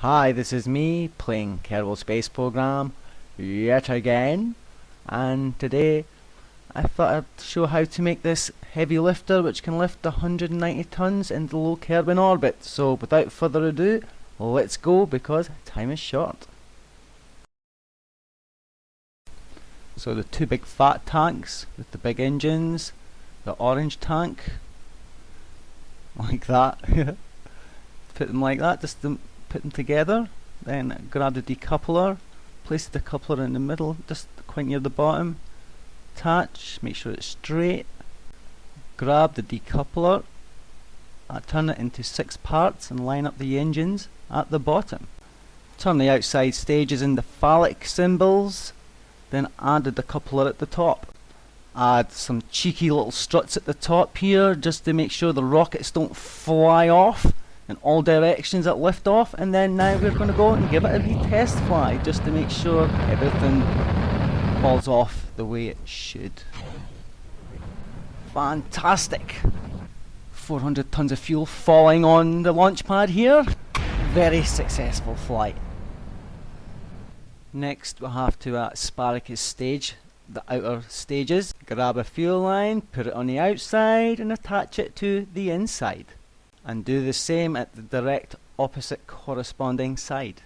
Hi, this is me playing Kerbal Space Program yet again, and today I thought I'd show how to make this heavy lifter which can lift 190 tons into low Kerbin orbit. So without further ado, let's go because time is short. So the two big fat tanks with the big engines, the orange tank, like that, put them like that, just to put them together, then grab the decoupler, place the decoupler in the middle, just quite near the bottom, attach, make sure it's straight, grab the decoupler, turn it into 6 parts and line up the engines at the bottom. Turn the outside stages into phallic symbols, then add the decoupler at the top. Add some cheeky little struts at the top here just to make sure the rockets don't fly off in all directions at liftoff, and then now we're going to go and give it a wee test fly just to make sure everything falls off the way it should. Fantastic! 400 tons of fuel falling on the launch pad here. Very successful flight. Next we'll have to asparagus stage the outer stages. Grab a fuel line, put it on the outside and attach it to the inside. And do the same at the direct opposite corresponding side.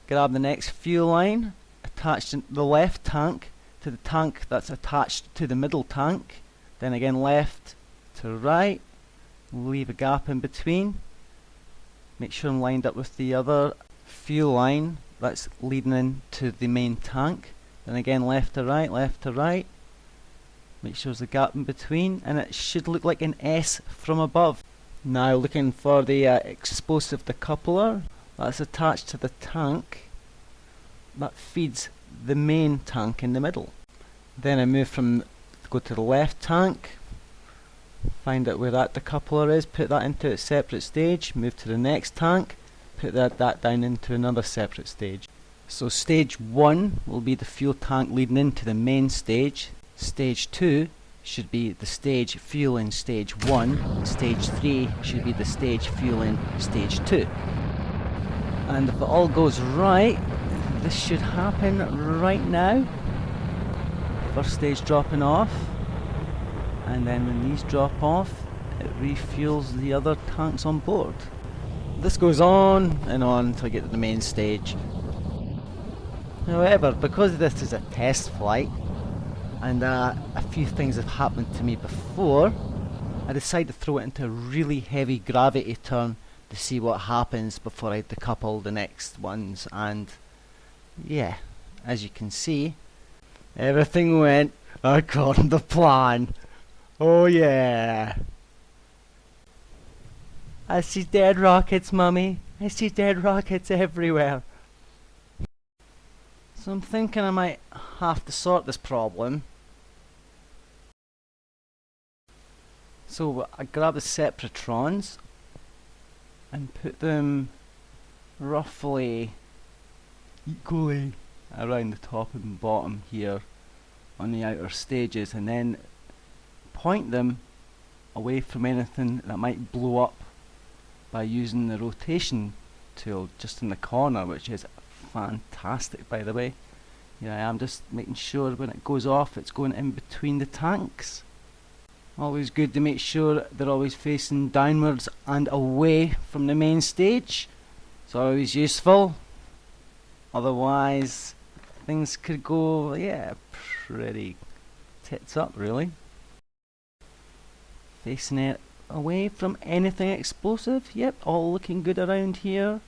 Grab the next fuel line, attach the left tank to the tank that's attached to the middle tank, then again left to right, leave a gap in between, make sure I'm lined up with the other fuel line that's leading into the main tank, then again left to right, make sure there's a gap in between, and it should look like an S from above. Now looking for the explosive decoupler that's attached to the tank that feeds the main tank in the middle. Then I go to the left tank, find out where that decoupler is, put that into a separate stage, move to the next tank, put that down into another separate stage. So stage 1 will be the fuel tank leading into the main stage. Stage 2 should be the stage fueling stage 1, stage 3 should be the stage fueling stage 2. And if it all goes right, this should happen right now. First stage dropping off, and then when these drop off, it refuels the other tanks on board. This goes on and on until I get to the main stage. However, because this is a test flight, and a few things have happened to me before, I decided to throw it into a really heavy gravity turn to see what happens before I decouple the next ones, and yeah, as you can see, everything went according to plan. Oh yeah! I see dead rockets, Mummy. I see dead rockets everywhere. So I'm thinking I might have to sort this problem. So I grab the separatrons and put them roughly equally around the top and bottom here on the outer stages, and then point them away from anything that might blow up by using the rotation tool just in the corner, which is fantastic, by the way. Here I am just making sure when it goes off it's going in between the tanks. Always good to make sure they're always facing downwards and away from the main stage. It's always useful. Otherwise things could go, yeah, pretty tits up really. Facing it away from anything explosive. Yep, all looking good around here.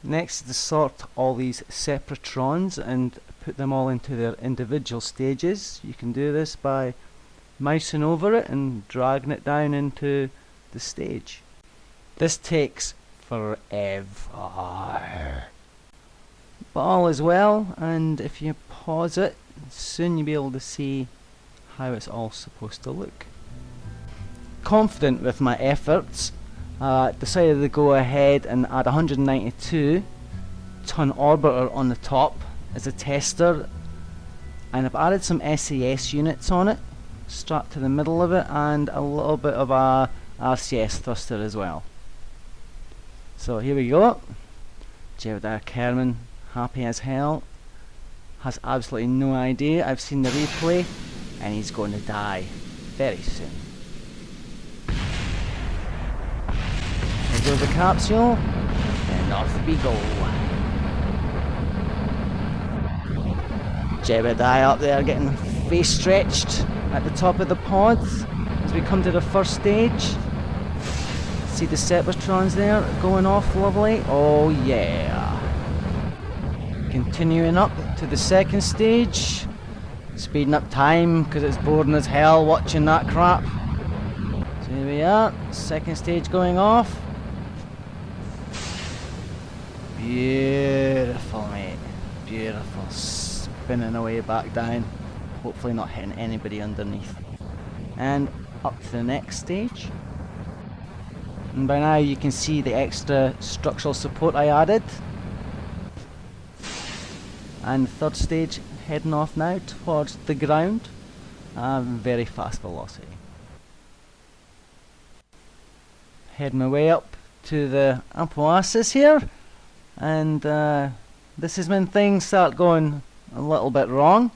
Next is to sort all these separatrons and put them all into their individual stages. You can do this by mousing over it and dragging it down into the stage. This takes forever, but all is well, and if you pause it, soon you'll be able to see how it's all supposed to look. Confident with my efforts, decided to go ahead and add 192 ton orbiter on the top as a tester, and I've added some SAS units on it strapped to the middle of it, and a little bit of a RCS thruster as well. So here we go. Jebediah Kerman, happy as hell, has absolutely no idea I've seen the replay, and he's going to die very soon. There goes the capsule, and off we go. Jebediah up there getting face stretched at the top of the pod as we come to the first stage. See the Separatrons there going off lovely. Oh yeah. Continuing up to the second stage. Speeding up time because it's boring as hell watching that crap. So here we are. Second stage going off. Beautiful, mate. Beautiful. Spinning away back down. Hopefully not hitting anybody underneath. And up to the next stage. And by now you can see the extra structural support I added. And third stage heading off now towards the ground. Very fast velocity. Heading my way up to the Oasis here. And this is when things start going a little bit wrong.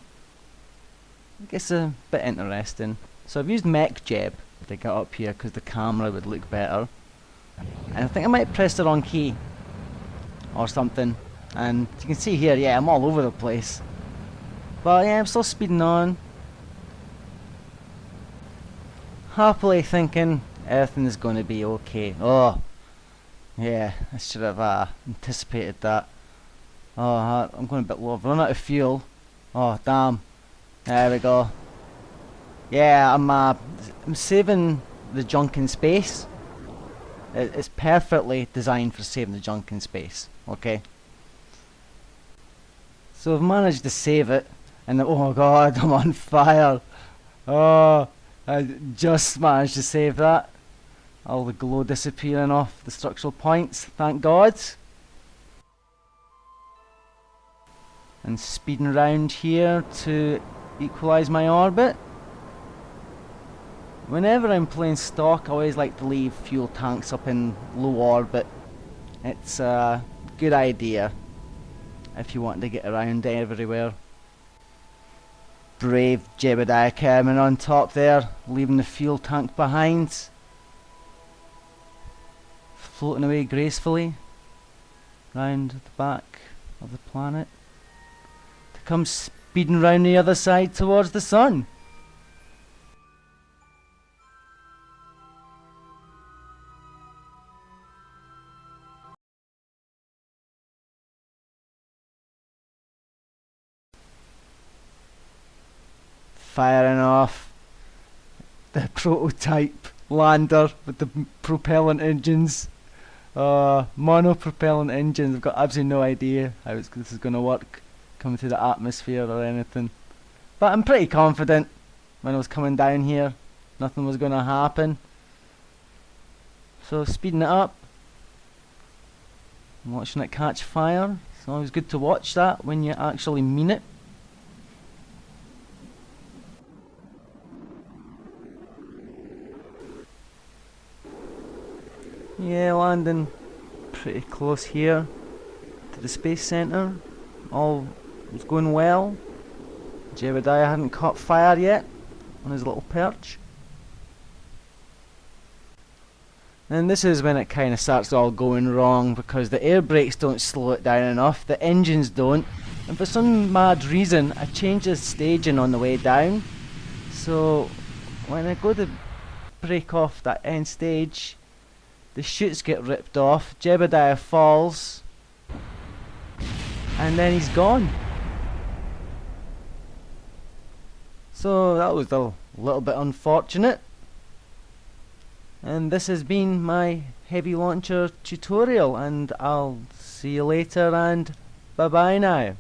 I guess a bit interesting. So I've used Mech Jeb to get up here because the camera would look better. And I think I might press the wrong key or something. And you can see here, yeah, I'm all over the place. But yeah, I'm still speeding on. Happily thinking everything is going to be okay. Oh, yeah, I should have anticipated that. Oh, I'm going a bit low. I've run out of fuel. Oh, damn. There we go. Yeah, I'm saving the junk in space. It's perfectly designed for saving the junk in space. Okay. So I've managed to save it, and oh god, I'm on fire. Oh, I just managed to save that. All the glow disappearing off the structural points, thank god. And speeding around here to equalise my orbit. Whenever I'm playing stock, I always like to leave fuel tanks up in low orbit. It's a good idea if you want to get around everywhere. Brave Jebediah Kerman on top there, leaving the fuel tank behind. Floating away gracefully round the back of the planet to come speeding round the other side towards the sun. Firing off the prototype lander with the propellant engines. Monopropellant engines. I've got absolutely no idea how this is going to work coming to the atmosphere or anything. But I'm pretty confident when I was coming down here nothing was going to happen. So speeding it up. I'm watching it catch fire. It's always good to watch that when you actually mean it. Yeah, landing pretty close here to the space center. All was going well. Jebediah hadn't caught fire yet on his little perch. And this is when it kind of starts all going wrong because the air brakes don't slow it down enough, the engines don't, and for some mad reason I changed the staging on the way down. So when I go to break off that end stage, the chutes get ripped off, Jebediah falls, and then he's gone. So that was a little bit unfortunate. And this has been my heavy launcher tutorial, and I'll see you later, and bye bye now.